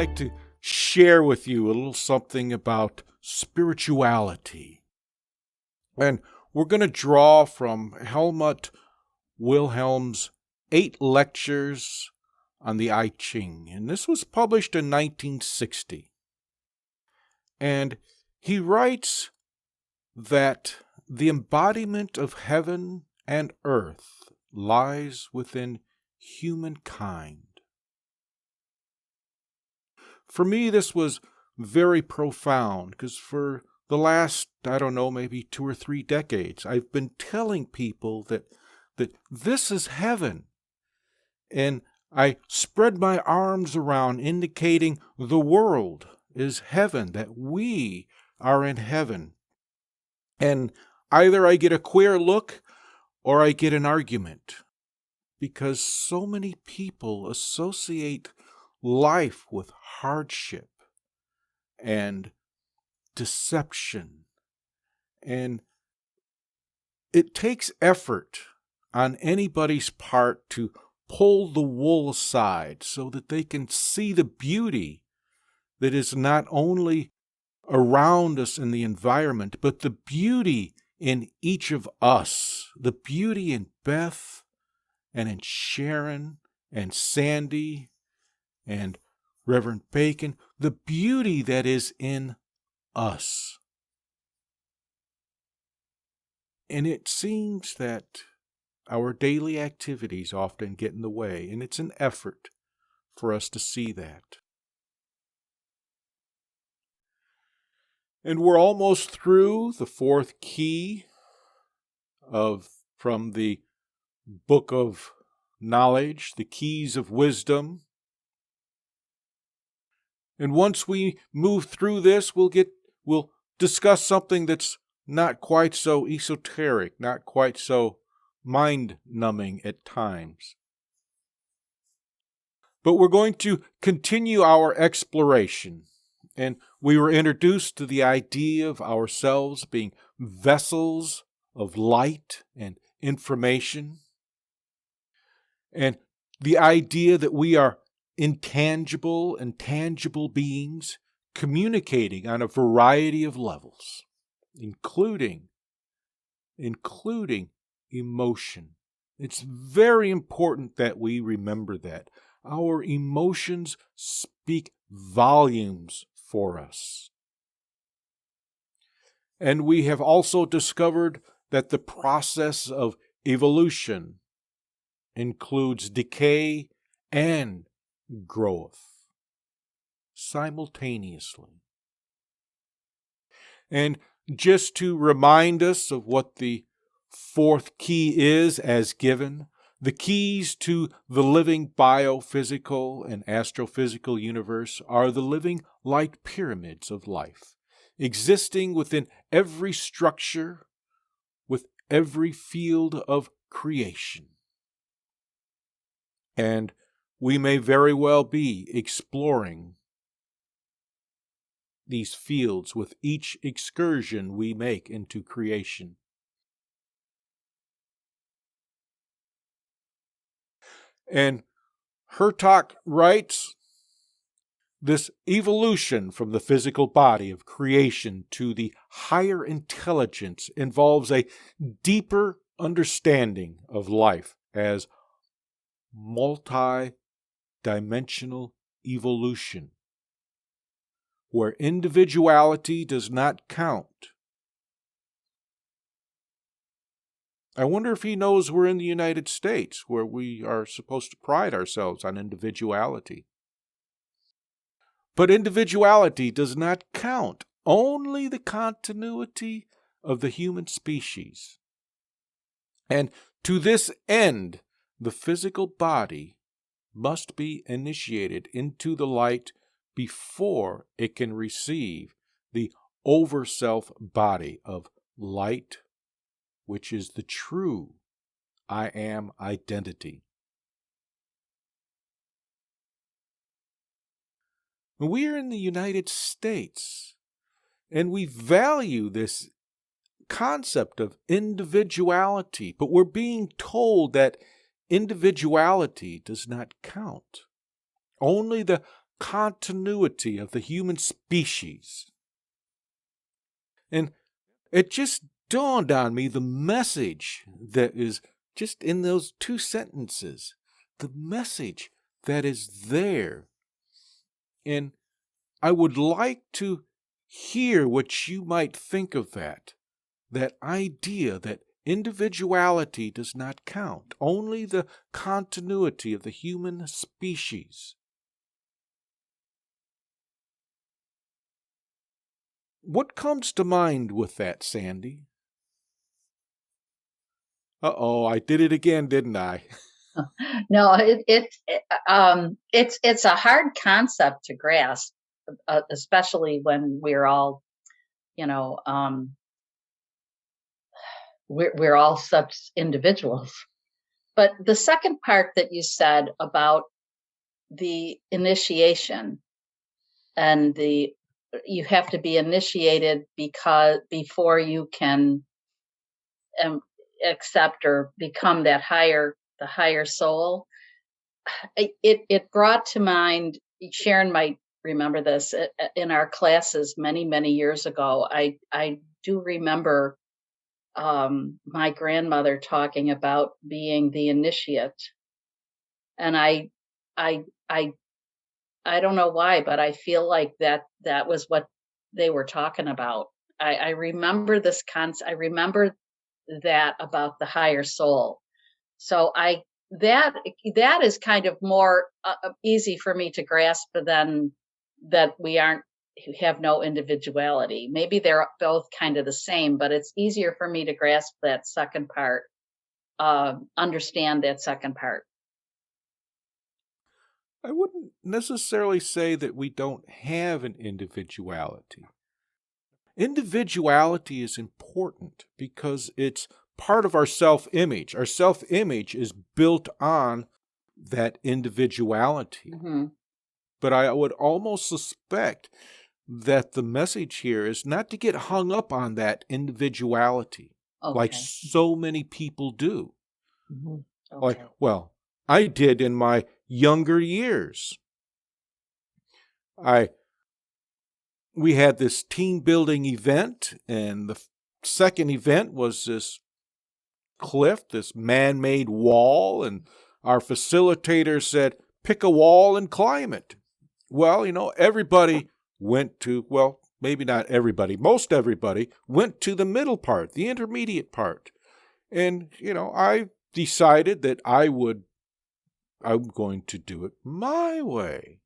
like to share with you a little something about spirituality. And we're going to draw from Helmut Wilhelm's 8 lectures on the I Ching. And this was published in 1960. And he writes that the embodiment of heaven and earth lies within humankind. For me, this was very profound, because for the last, maybe 2 or 3 decades, I've been telling people that this is heaven. And I spread my arms around, indicating the world is heaven, that we are in heaven. And either I get a queer look or I get an argument, because so many people associate life with hardship and deception. And it takes effort on anybody's part to pull the wool aside so that they can see the beauty that is not only around us in the environment, but the beauty in each of us, the beauty in Beth and in Sharon and Sandy and Reverend Bacon, the beauty that is in us. And it seems that our daily activities often get in the way, and it's an effort for us to see that. And we're almost through the 4th key from the Book of Knowledge, the Keys of Wisdom. And once we move through this, we'll discuss something that's not quite so esoteric, not quite so mind-numbing at times. But we're going to continue our exploration. And we were introduced to the idea of ourselves being vessels of light and information. And the idea that we are intangible and tangible beings communicating on a variety of levels, including emotion. It's very important that we remember that. Our emotions speak volumes for us. And we have also discovered that the process of evolution includes decay and growth simultaneously. And just to remind us of what the 4th key is as given, the keys to the living biophysical and astrophysical universe are the living light pyramids of life, existing within every structure, with every field of creation. And we may very well be exploring these fields with each excursion we make into creation. And Hertak writes, this evolution from the physical body of creation to the higher intelligence involves a deeper understanding of life as multi-dimensional evolution, where individuality does not count. I wonder if he knows we're in the United States, where we are supposed to pride ourselves on individuality. But individuality does not count, only the continuity of the human species. And to this end, the physical body must be initiated into the light before it can receive the Overself Body of Light, which is the true I Am identity. We are in the United States, and we value this concept of individuality, but we're being told that individuality does not count. Only the continuity of the human species. And it just dawned on me the message that is just in those 2 sentences, the message that is there. And I would like to hear what you might think of that idea that individuality does not count, only the continuity of the human species. What comes to mind with that, Sandy? Uh-oh, I did it again, didn't I? No, it's a hard concept to grasp, especially when we're all, we're all such individuals. But the second part that you said about the initiation and you have to be initiated before you can accept or become the higher soul. It brought to mind, Sharon might remember this, in our classes many years ago. I do remember my grandmother talking about being the initiate, and I don't know why, but I feel like that was what they were talking about. I remember this concept. I remember that about the higher soul. So that is kind of more easy for me to grasp than that we have no individuality. Maybe they're both kind of the same, but it's easier for me to grasp that second part, understand that second part. I wouldn't necessarily say that we don't have an individuality. Individuality is important because it's part of our self-image. Our self-image is built on that individuality. Mm-hmm. But I would almost suspect that the message here is not to get hung up on that individuality, like so many people do. Mm-hmm. Okay. Well, I did in my younger years. We had this team building event, and the second event was this cliff, this man-made wall, and our facilitator said, pick a wall and climb it. Well, everybody went to, well, maybe not everybody, most everybody went to the middle part, the intermediate part. And, I decided that I'm going to do it my way.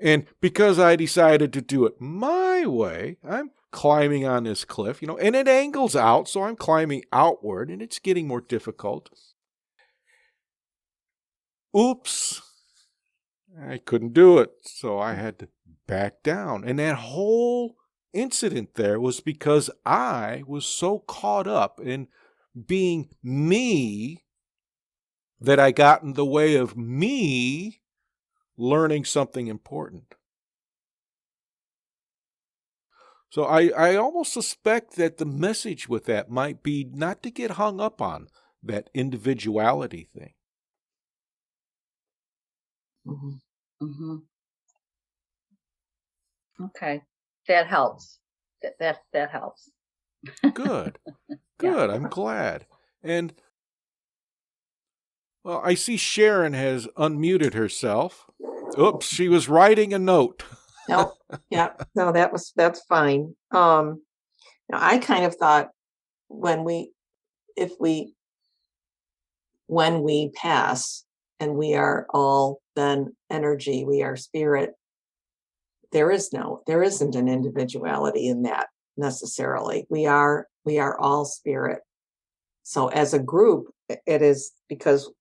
And because I decided to do it my way, I'm climbing on this cliff, and it angles out, so I'm climbing outward, and it's getting more difficult. Oops. I couldn't do it, so I had to back down. And that whole incident there was because I was so caught up in being me that I got in the way of me learning something important. So I almost suspect that the message with that might be not to get hung up on that individuality thing. Mm-hmm. Mm-hmm. Okay, that helps. That helps. Good. Good. Yeah. I'm glad. And well, I see Sharon has unmuted herself. Oops, she was writing a note. No, yeah, no, that's fine. I kind of thought when we pass and we are all then energy, we are spirit, there isn't an individuality in that necessarily. We are all spirit. So as a group, it is because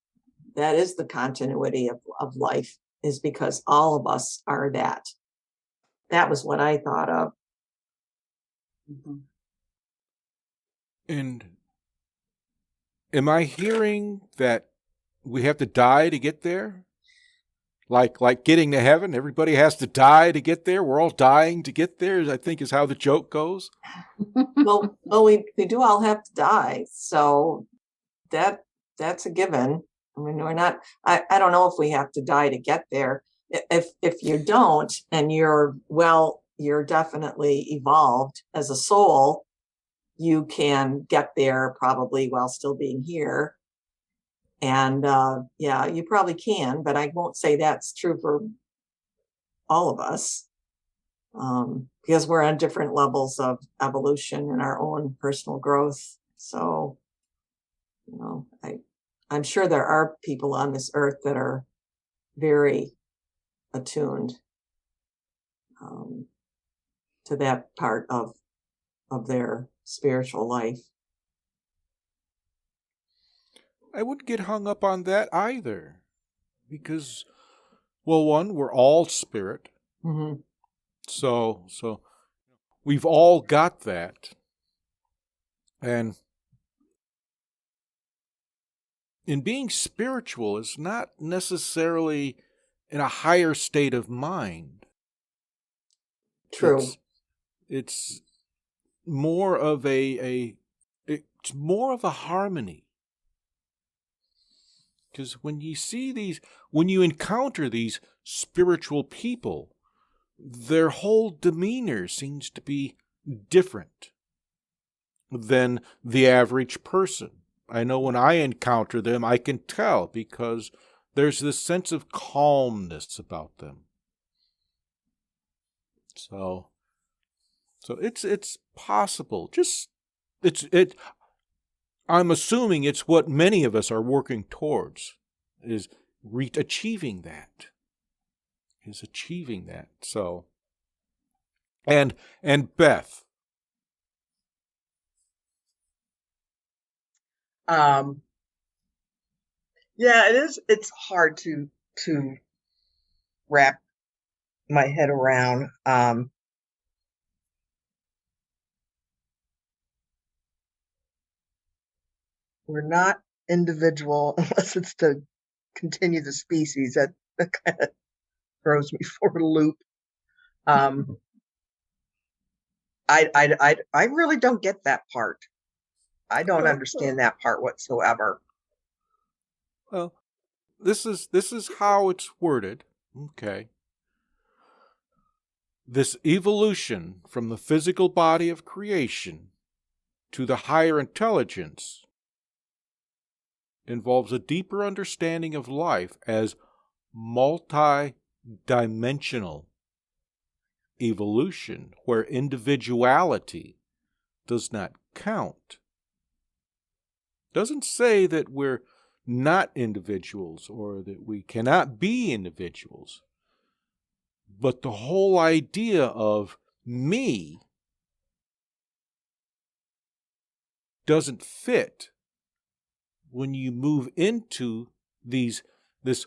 that is the continuity of life, is because all of us are that. That was what I thought of. Mm-hmm. And am I hearing that we have to die to get there? Like getting to heaven, everybody has to die to get there. We're all dying to get there, I think is how the joke goes. Well, we do all have to die. So that's a given. I mean, we're not, I don't know if we have to die to get there, if you don't, and you're definitely evolved as a soul, you can get there probably while still being here. And yeah, you probably can, but I won't say that's true for all of us, because we're on different levels of evolution and our own personal growth. So, I'm sure there are people on this earth that are very attuned to that part of their spiritual life. I wouldn't get hung up on that either, because, well, one, we're all spirit, Mm-hmm. so we've all got that, and in being spiritual is not necessarily in a higher state of mind. True. It's more of it's more of a harmony. Because when you encounter these spiritual people, their whole demeanor seems to be different than the average person. I know when I encounter them, I can tell, because there's this sense of calmness about them. So it's possible. I'm assuming it's what many of us are working towards, is achieving that. So, and Beth. Yeah, it is. It's hard to wrap my head around. We're not individual unless it's to continue the species. That kind of throws me for a loop. I really don't get that part. I don't understand that part whatsoever. Well, this is how it's worded. Okay. This evolution from the physical body of creation to the higher intelligence involves a deeper understanding of life as multi-dimensional evolution, where individuality does not count. Doesn't say that we're not individuals or that we cannot be individuals. But the whole idea of me doesn't fit when you move into this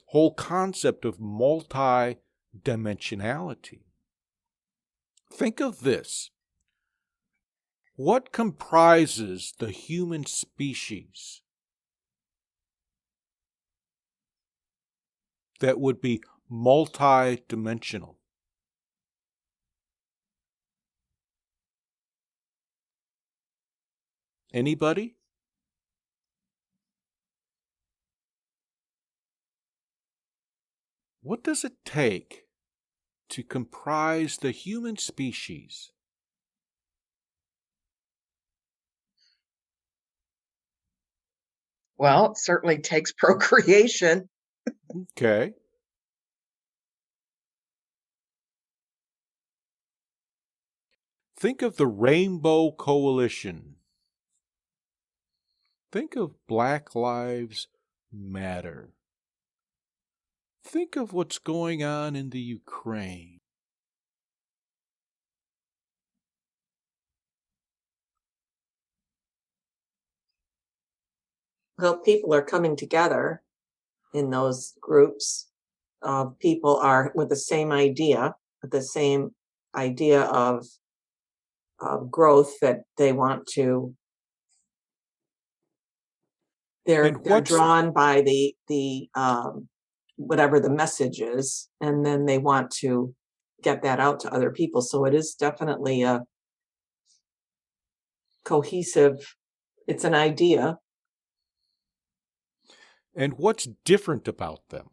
whole concept of multi-dimensionality. Think of this. What comprises the human species that would be multi-dimensional? Anybody? What does it take to comprise the human species? Well, it certainly takes procreation. Okay. Think of the Rainbow Coalition. Think of Black Lives Matter. Think of what's going on in the Ukraine. Well, people are coming together in those groups. People are with the same idea of growth that they want to. They're drawn by the whatever the message is, and then they want to get that out to other people. So it is definitely a cohesive. It's an idea. And what's different about them?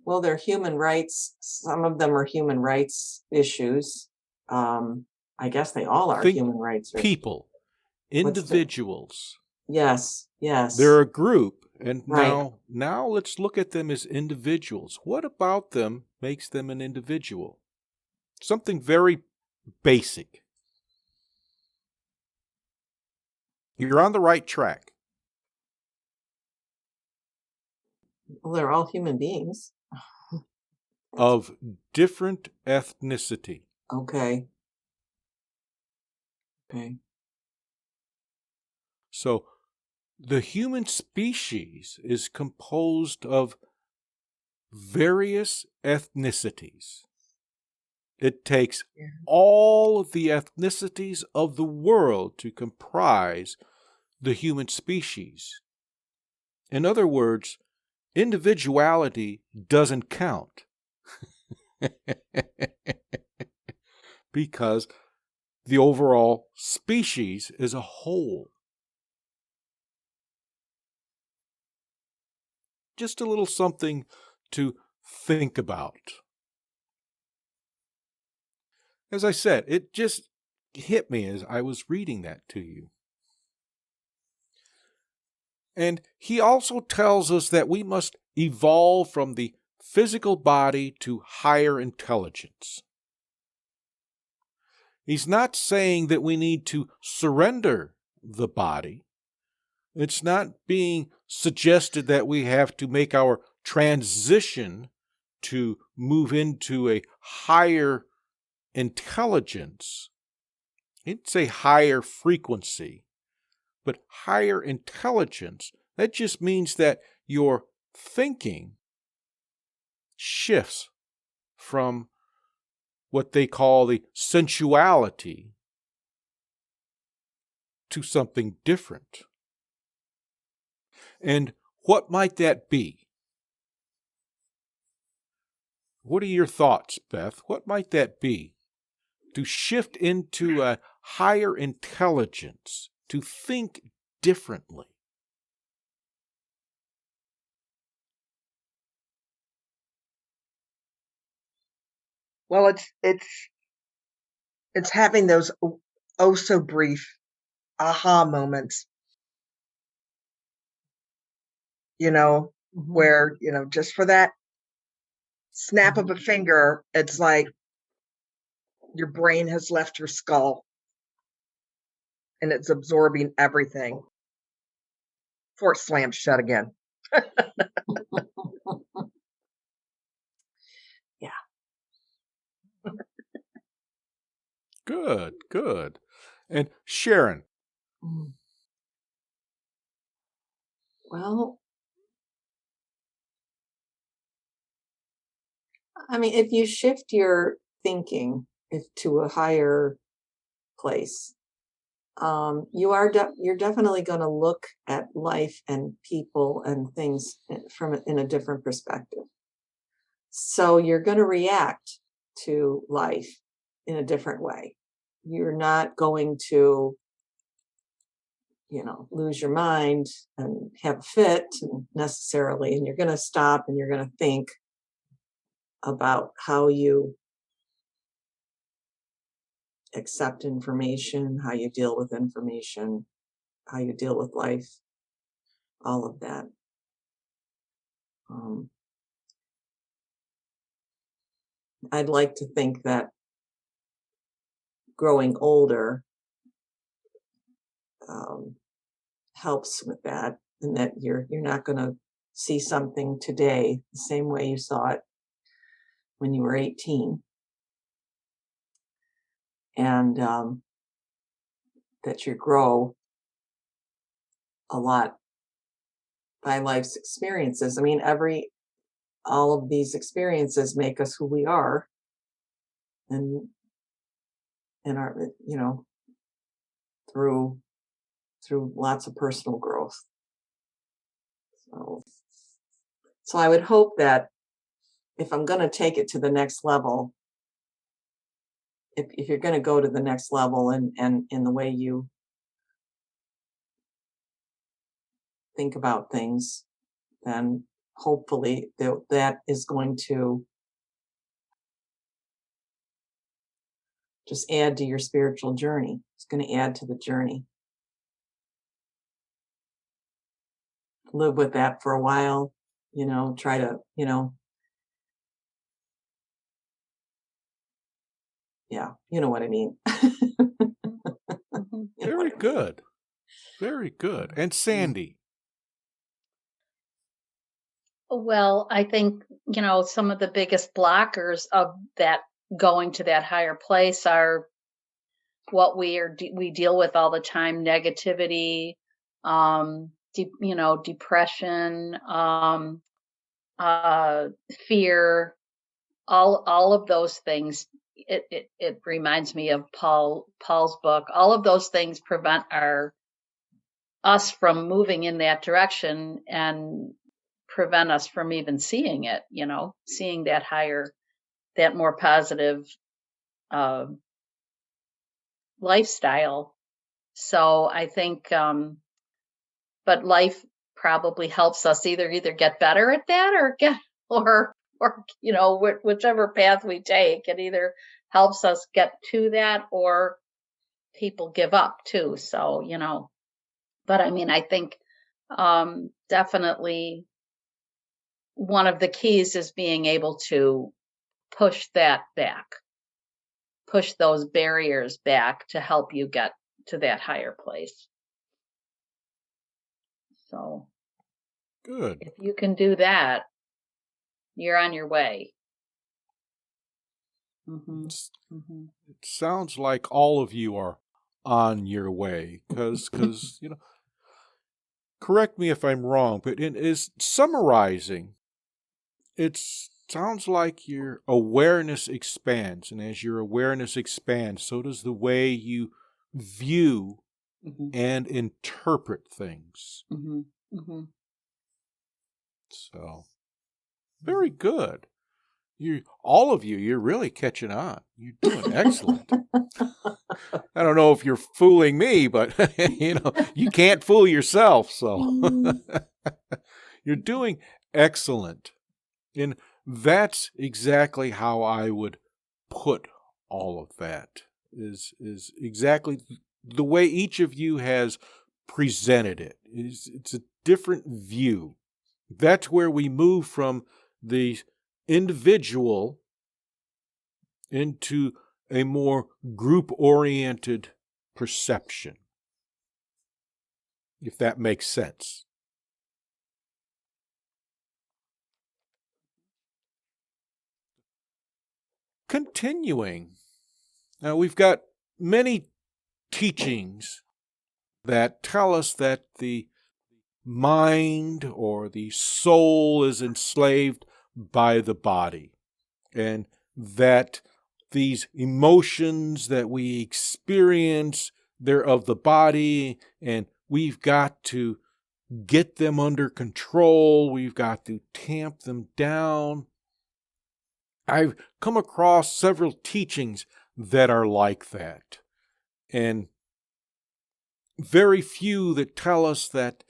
Well, they're human rights. Some of them are human rights issues. I guess they all are Think human rights. people, What's the- individuals. Yes, yes. They're a group, and Right. now let's look at them as individuals. What about them makes them an individual? Something very basic. You're on the right track. Well, they're all human beings. Of different ethnicity. Okay. Okay. So the human species is composed of various ethnicities. It takes all of the ethnicities of the world to comprise the human species. In other words, individuality doesn't count. Because the overall species is a whole. Just a little something to think about. As I said, it just hit me as I was reading that to you. And he also tells us that we must evolve from the physical body to higher intelligence. He's not saying that we need to surrender the body. It's not being suggested that we have to make our transition to move into a higher intelligence. He'd say higher frequency, but higher intelligence, that just means that your thinking shifts from what they call the sensuality to something different. And what might that be? What are your thoughts, Beth? What might that be? To shift into a higher intelligence, to think differently. Well, it's having those oh so brief aha moments, where, just for that snap of a finger, it's like your brain has left your skull and it's absorbing everything before it slams shut again. Yeah. Good, good. And Sharon. Well, I mean, if you shift your thinking to a higher place, you're definitely going to look at life and people and things in a different perspective. So you're going to react to life in a different way. You're not going to, lose your mind and have a fit necessarily, and you're going to stop and you're going to think about how you accept information, how you deal with information, how you deal with life, all of that. I'd like to think that growing older helps with that, and that you're not going to see something today the same way you saw it when you were 18, and that you grow a lot by life's experiences. I mean, all of these experiences make us who we are, and our, through lots of personal growth. So I would hope that if I'm going to take it to the next level, if you're going to go to the next level and in the way you think about things, then hopefully that is going to just add to your spiritual journey. It's going to add to the journey. Live with that for a while, try to, yeah, you know what I mean. Mhm. Very good. Very good. And Sandy. Well, I think, some of the biggest blockers of that going to that higher place are what we deal with all the time: negativity, depression, fear, all of those things. It reminds me of Paul's book. All of those things prevent us from moving in that direction and prevent us from even seeing it, seeing that more positive uh, lifestyle. So I think, but life probably helps us either get better at that or whichever path we take, it either helps us get to that or people give up too. So, but I mean, I think definitely one of the keys is being able to push that back, push those barriers back to help you get to that higher place. So Good. if you can do that, you're on your way. Mm-hmm. Mm-hmm. It sounds like all of you are on your way, because correct me if I'm wrong, but it is summarizing. It sounds like your awareness expands, and as your awareness expands, so does the way you view Mm-hmm. and interpret things. Mm-hmm. Mm-hmm. So, very good. All of you, you're really catching on. You're doing excellent. I don't know if you're fooling me, but you can't fool yourself. So you're doing excellent. And that's exactly how I would put all of that, is exactly the way each of you has presented it. It's a different view. That's where we move from the individual into a more group-oriented perception, if that makes sense. Continuing, now we've got many teachings that tell us that the mind or the soul is enslaved by the body, and that these emotions that we experience, they're of the body, and we've got to get them under control. We've got to tamp them down. I've come across several teachings that are like that, and very few that tell us that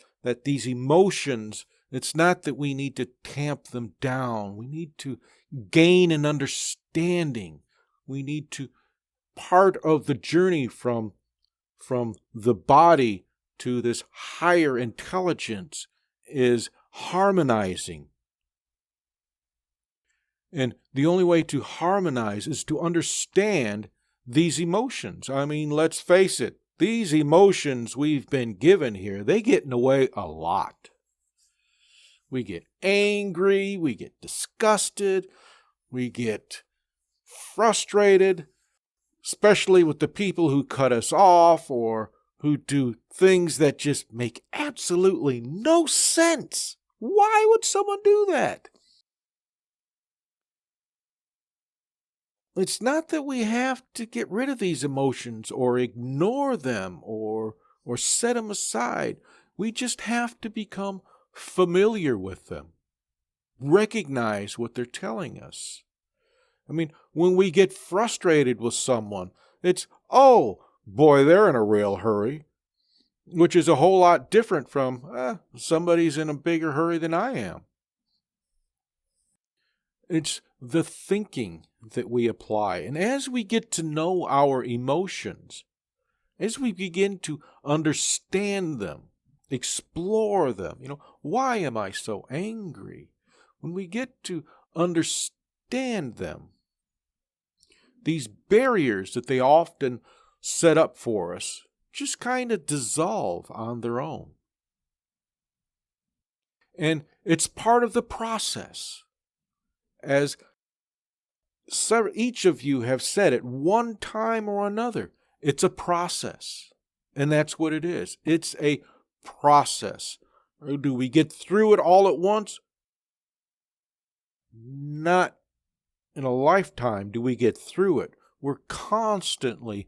these emotions, it's not that we need to tamp them down. We need to gain an understanding. We need to, part of the journey from the body to this higher intelligence is harmonizing. And the only way to harmonize is to understand these emotions. I mean, let's face it, these emotions we've been given here, they get in the way a lot. We get angry, we get disgusted, we get frustrated, especially with the people who cut us off or who do things that just make absolutely no sense. Why would someone do that? It's not that we have to get rid of these emotions or ignore them or set them aside. We just have to become familiar with them, recognize what they're telling us. I mean, when we get frustrated with someone, it's, oh, boy, they're in a real hurry, which is a whole lot different from, somebody's in a bigger hurry than I am. It's the thinking that we apply. And as we get to know our emotions, as we begin to understand them, explore them, why am I so angry? When we get to understand them, these barriers that they often set up for us just kind of dissolve on their own. And it's part of the process. As each of you have said at one time or another, it's a process. And that's what it is. It's a process. Do we get through it all at once? Not in a lifetime do we get through it. We're constantly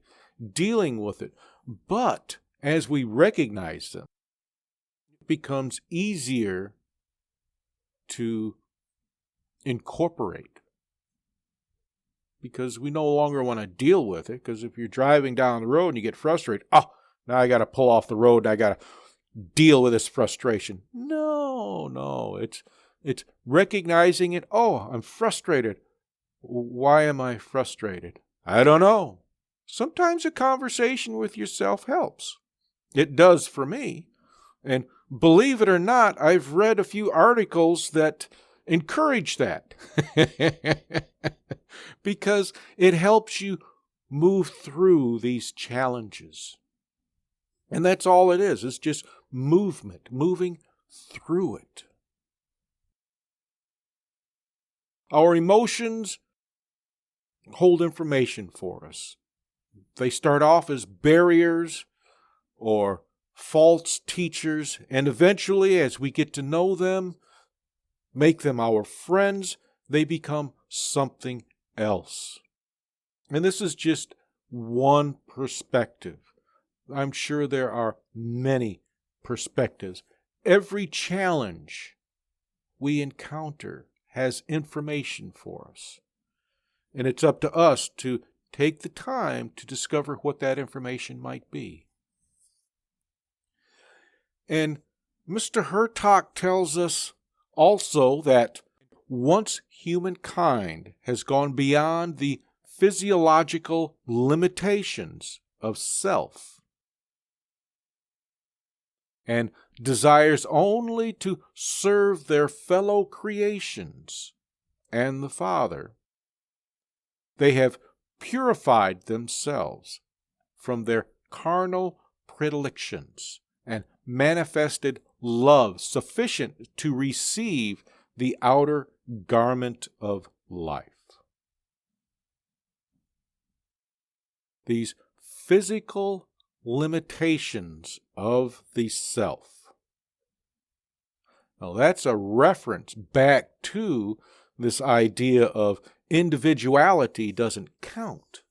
dealing with it. But as we recognize them, it becomes easier to incorporate, because we no longer want to deal with it. Because if you're driving down the road and you get frustrated, now I got to pull off the road, I got to deal with this frustration. No, it's recognizing it. I'm frustrated. Why am I frustrated? I don't know. Sometimes a conversation with yourself helps. It does for me. And believe it or not, I've read a few articles that encourage that. Because it helps you move through these challenges. And that's all it is. It's just movement, moving through it. Our emotions hold information for us. They start off as barriers or false teachers, and eventually, as we get to know them, make them our friends, they become something else. And this is just one perspective. I'm sure there are many perspectives. Every challenge we encounter has information for us. And it's up to us to take the time to discover what that information might be. And Mr. Hertok tells us also that once humankind has gone beyond the physiological limitations of self and desires only to serve their fellow creations and the Father, they have purified themselves from their carnal predilections and manifested love sufficient to receive the outer garment of life. These physical limitations of the self. Now that's a reference back to this idea of individuality doesn't count.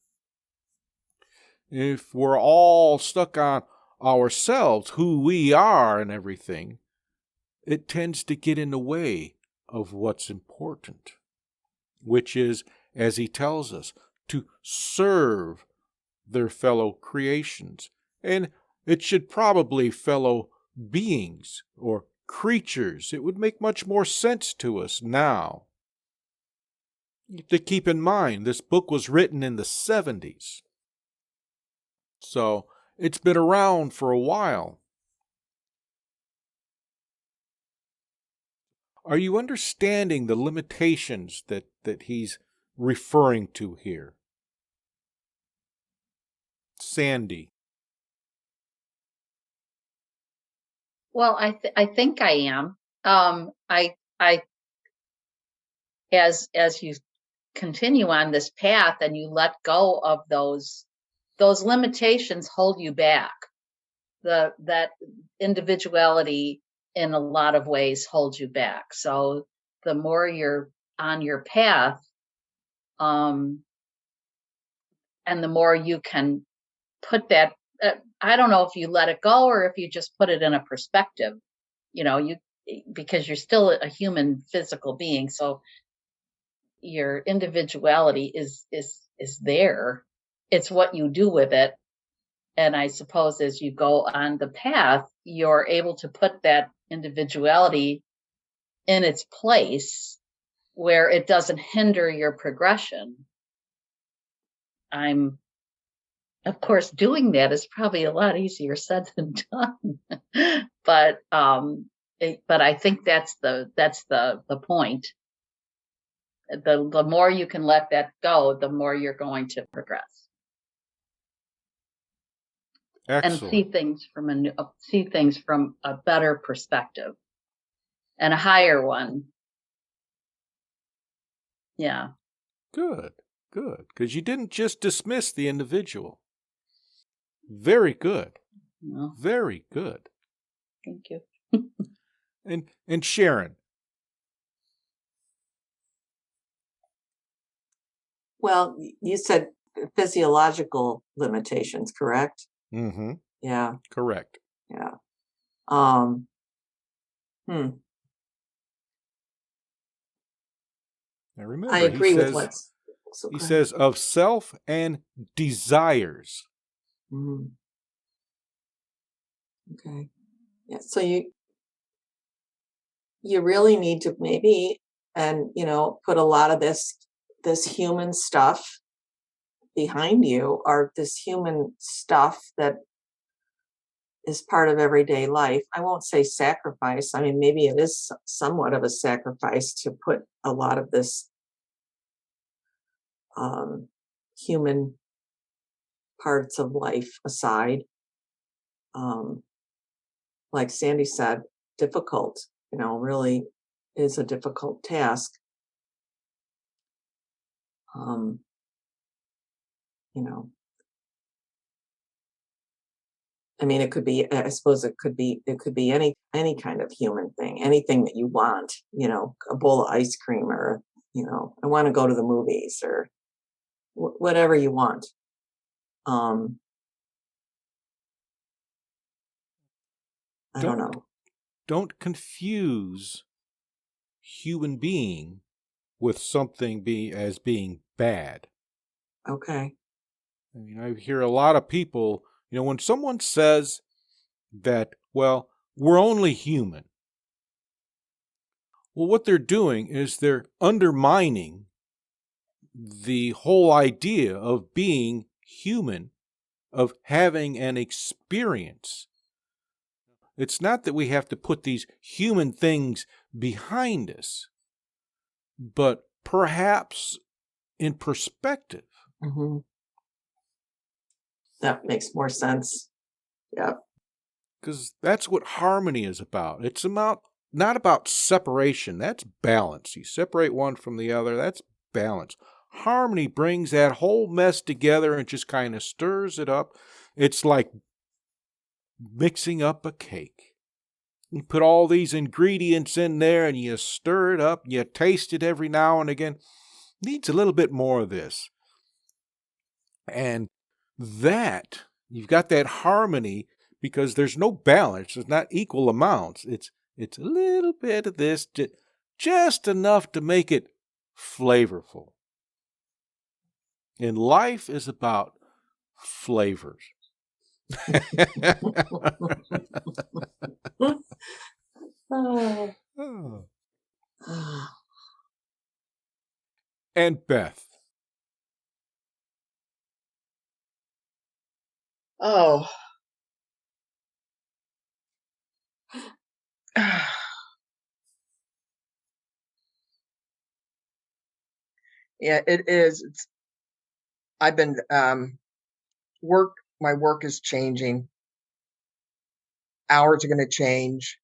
If we're all stuck on ourselves, who we are and everything, it tends to get in the way of what's important, which is, as he tells us, to serve their fellow creations. And it should probably fellow beings or creatures. It would make much more sense to us now. To keep in mind, this book was written in the 70s. So it's been around for a while. Are you understanding the limitations that he's referring to here? Sandy. Well, I think I am. I as you continue on this path and you let go of those limitations hold you back. That individuality in a lot of ways holds you back. So the more you're on your path, and the more you can put that, I don't know if you let it go or if you just put it in a perspective, because you're still a human physical being. So your individuality is there. It's what you do with it. And I suppose as you go on the path, you're able to put that individuality in its place where it doesn't hinder your progression. I'm, of course, doing that is probably a lot easier said than done. but I think that's the point. The more you can let that go, the more you're going to progress. Excellent. And see things from a better perspective and a higher one. Yeah. Good. Because you didn't just dismiss the individual. Very good. Well, Very good. thank you. And Sharon. Well, you said physiological limitations, correct? Mm-hmm. Yeah. Correct. Yeah. Now remember, I agree with what's so he says of self and desires. Mm. Okay. Yeah. So you really need to maybe, and put a lot of this human stuff behind you, or this human stuff that is part of everyday life. I won't say sacrifice. I mean, maybe it is somewhat of a sacrifice to put a lot of this human parts of life aside. Like Sandy said, difficult, really is a difficult task. I mean, it could be, I suppose it could be any kind of human thing, anything that you want, a bowl of ice cream, or, I want to go to the movies, or whatever you want. I don't know. Don't confuse human being with something as being bad. Okay. I mean, I hear a lot of people, when someone says that, well, we're only human. Well, what they're doing is they're undermining the whole idea of being human, of having an experience. It's not that we have to put these human things behind us, but perhaps in perspective. Mm-hmm. That makes more sense. Yeah. Because that's what harmony is about. It's not about separation. That's balance. You separate one from the other, that's balance. Harmony brings that whole mess together and just kind of stirs it up. It's like mixing up a cake. You put all these ingredients in there and you stir it up. You taste it every now and again. Needs a little bit more of this. And that, you've got that harmony because there's no balance. There's not equal amounts. It's a little bit of this, just enough to make it flavorful. And life is about flavors. And Beth. Oh. Yeah, it is. I've been my work is changing. Hours are going to change.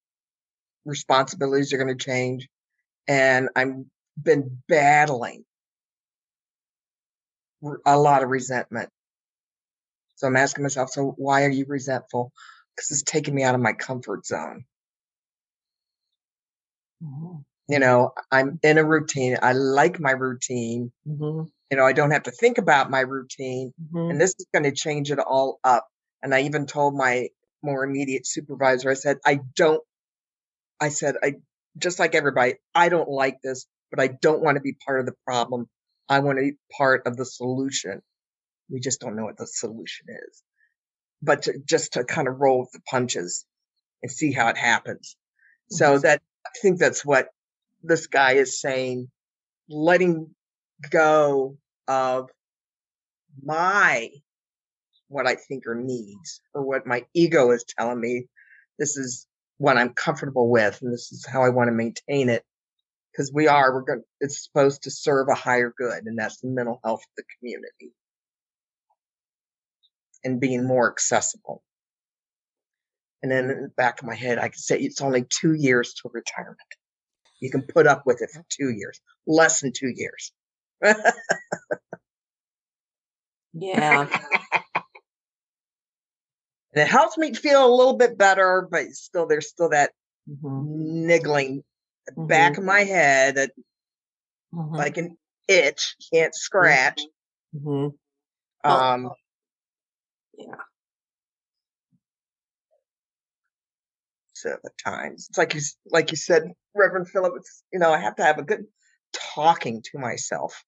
Responsibilities are going to change. And I've been battling a lot of resentment. So I'm asking myself, so why are you resentful? Because it's taking me out of my comfort zone. Mm-hmm. I'm in a routine. I like my routine. Mm-hmm. I don't have to think about my routine. Mm-hmm. And this is going to change it all up. And I even told my more immediate supervisor, I said, just like everybody, I don't like this, but I don't want to be part of the problem. I want to be part of the solution. We just don't know what the solution is. But just to kind of roll with the punches and see how it happens. Mm-hmm. So I think that's what this guy is saying. letting go of what I think are needs, or what my ego is telling me. This is what I'm comfortable with, and this is how I want to maintain it. Because it's supposed to serve a higher good, and that's the mental health of the community and being more accessible. And then in the back of my head, I could say it's only 2 years to retirement. You can put up with it for 2 years, less than 2 years. Yeah. And it helps me feel a little bit better, but there's still that niggling back of my head that like an itch, can't scratch. Yeah. So at times, it's like you said, Reverend Philip, I have to have a good talking to myself,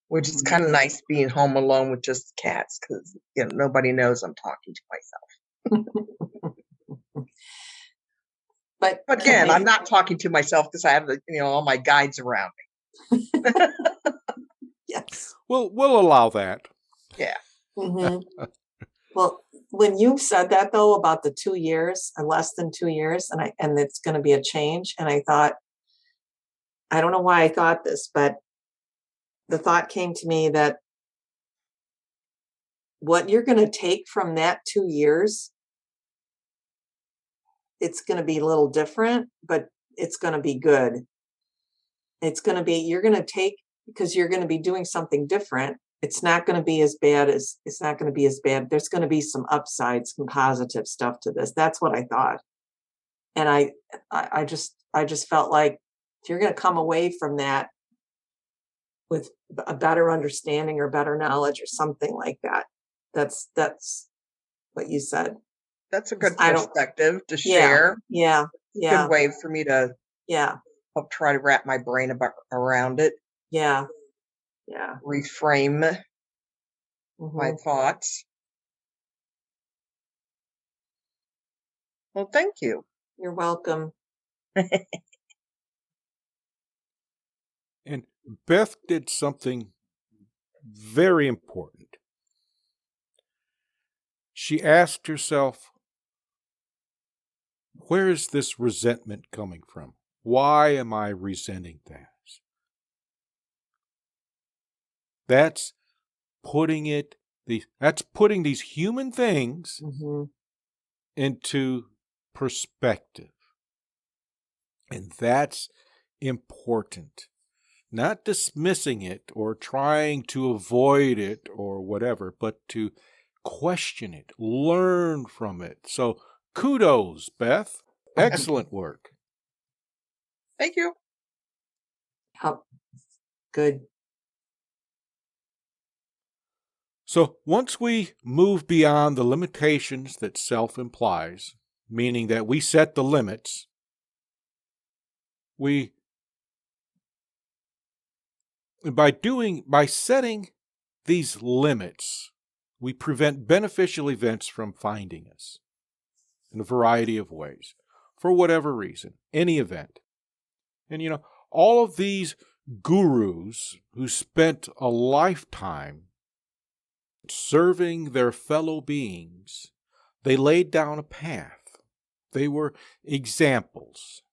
which is kind of nice being home alone with just cats, because nobody knows I'm talking to myself. But again, I'm not talking to myself because I have all my guides around me. Yes. We'll allow that. Yeah. Well, when you said that though about the 2 years and less than 2 years, and it's going to be a change, and I thought, I don't know why I thought this, but the thought came to me that what you're going to take from that 2 years, it's going to be a little different, but it's going to be good. You're going to take, because you're going to be doing something different. It's not going to be as bad. There's going to be some upsides, some positive stuff to this. That's what I thought. And I just felt like if you're going to come away from that with a better understanding or better knowledge or something like that, that's what you said. That's a good perspective to share. Yeah. Good way for me to help try to wrap my brain around it. Yeah. Reframe my thoughts. Well, thank you. You're welcome. And Beth did something very important. She asked herself, where is this resentment coming from? Why am I resenting that? That's putting these human things into perspective. And that's important. Not dismissing it or trying to avoid it or whatever, but to question it, learn from it. So kudos, Beth. Excellent work. Thank you. Oh, good. So once we move beyond the limitations that self implies, meaning that we set the limits, by setting these limits, we prevent beneficial events from finding us in a variety of ways, for whatever reason, any event. And all of these gurus who spent a lifetime serving their fellow beings, they laid down a path. They were examples.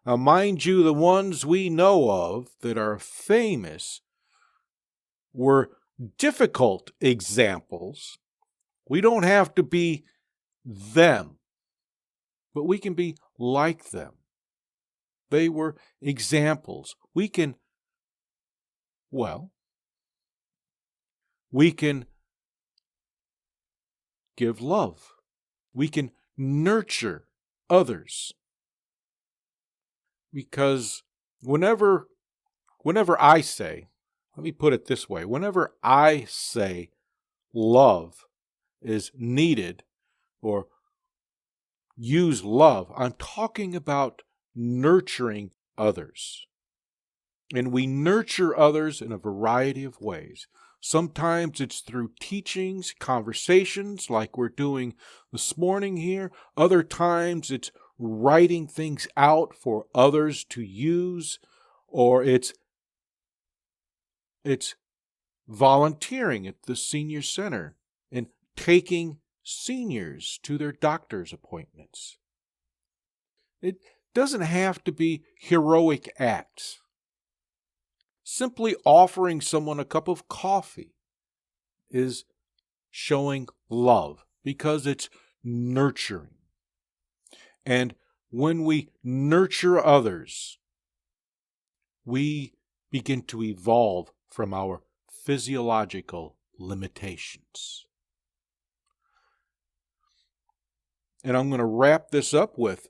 Now, mind you, the ones we know of that are famous were difficult examples. We don't have to be them, but we can be like them. They were examples. We can give love. We can nurture others. Because whenever I say, let me put it this way, whenever I say love is needed or use love, I'm talking about nurturing others. And we nurture others in a variety of ways. Sometimes it's through teachings, conversations like we're doing this morning here. Other times it's writing things out for others to use, or it's volunteering at the senior center and taking seniors to their doctor's appointments. It doesn't have to be heroic acts. Simply offering someone a cup of coffee is showing love because it's nurturing. And when we nurture others, we begin to evolve from our physiological limitations. And I'm going to wrap this up with,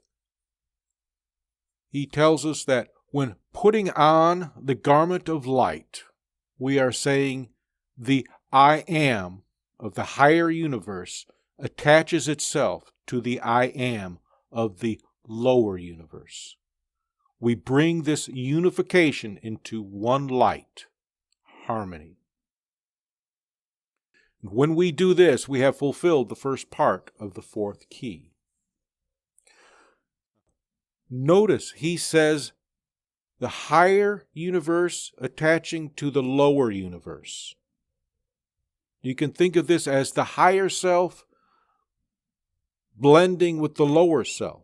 he tells us that when putting on the garment of light, we are saying the I am of the higher universe attaches itself to the I am of the lower universe. We bring this unification into one light, harmony. When we do this, we have fulfilled the first part of the fourth key. Notice he says the higher universe attaching to the lower universe. You can think of this as the higher self blending with the lower self.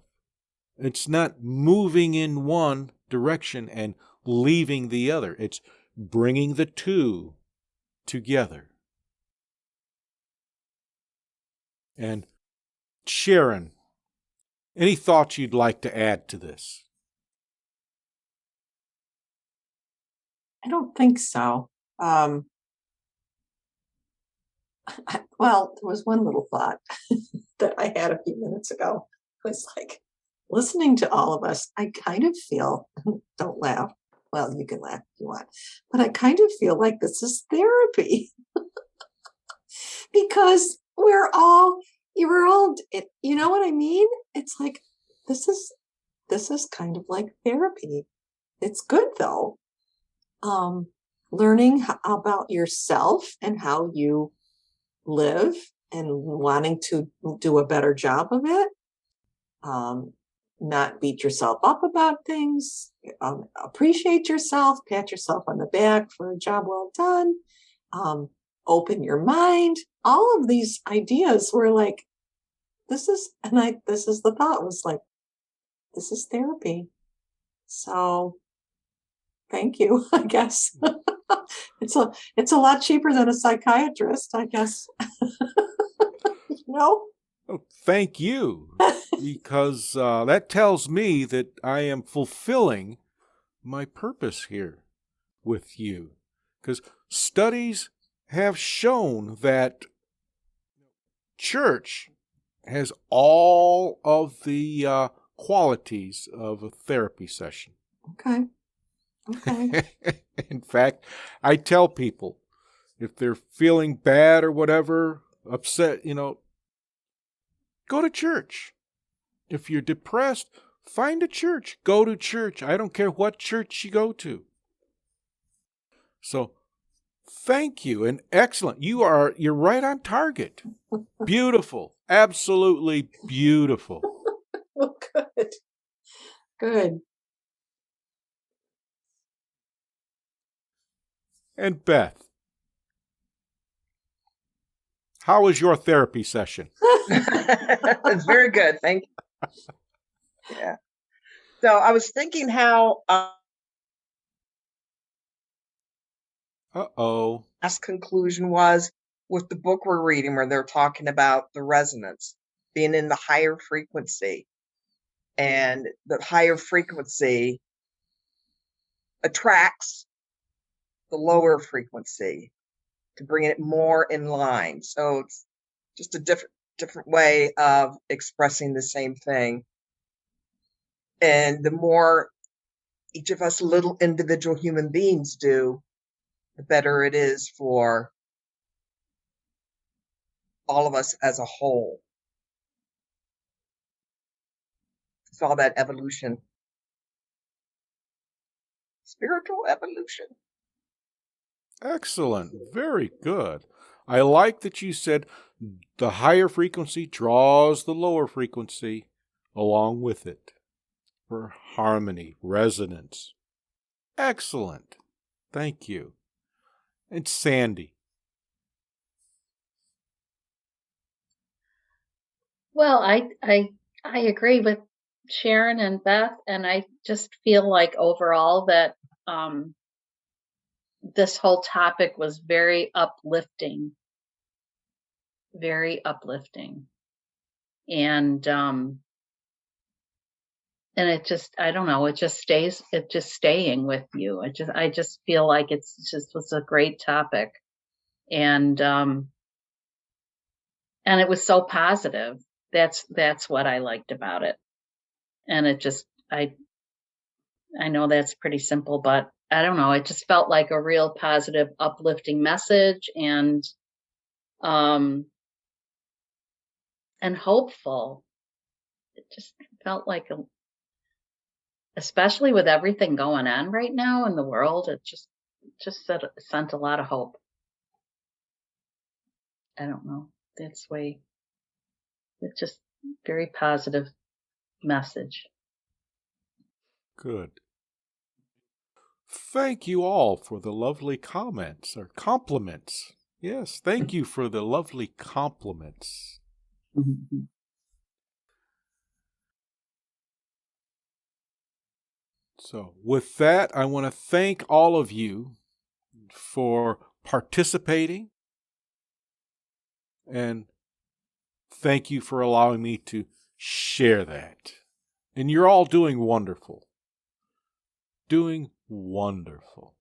It's not moving in one direction and leaving the other. It's bringing the two together. And Sharon, any thoughts you'd like to add to this? I don't think so. Well, there was one little thought that I had a few minutes ago. It was like, listening to all of us, I kind of feel, don't laugh. Well, you can laugh if you want, but I kind of feel like this is therapy because we're all, you know what I mean? It's like, this is kind of like therapy. It's good though. Learning about yourself and how you live and wanting to do a better job of it. Not beat yourself up about things, appreciate yourself, pat yourself on the back for a job well done, open your mind. All of these ideas were like, this is the thought was like, this is therapy. So thank you, I guess. It's a lot cheaper than a psychiatrist, I guess. No? Oh, thank you, because that tells me that I am fulfilling my purpose here with you. Because studies have shown that church has all of the qualities of a therapy session. Okay. In fact, I tell people, if they're feeling bad or whatever, upset, go to church. If you're depressed, find a church. Go to church. I don't care what church you go to. So, thank you and excellent. You're right on target. Beautiful. Absolutely beautiful. Well, good. Good. And Beth, how was your therapy session? It's very good. Thank you. Yeah. So I was thinking how last conclusion was with the book we're reading, where they're talking about the resonance, being in the higher frequency, and the higher frequency attracts the lower frequency to bring it more in line. So it's just a different way of expressing the same thing. And the more each of us little individual human beings do, the better it is for all of us as a whole. It's all that evolution, spiritual evolution. Excellent. Very good. I like that you said the higher frequency draws the lower frequency along with it for harmony, resonance. Excellent. Thank you. And Sandy. Well, I agree with Sharon and Beth, and I just feel like overall that this whole topic was very uplifting, very uplifting. And it just, I don't know, it just staying with you. I just feel like it's just was a great topic. And it was so positive. That's what I liked about it. And it just, I know that's pretty simple, but I don't know, it just felt like a real positive, uplifting message, and hopeful. It just felt like especially with everything going on right now in the world, it just sent a lot of hope. I don't know. That's way. It's just very positive message. Good. Thank you all for the lovely comments or compliments. Yes, thank you for the lovely compliments. Mm-hmm. So, with that, I want to thank all of you for participating, and thank you for allowing me to share that. And you're all doing wonderful. Doing wonderful.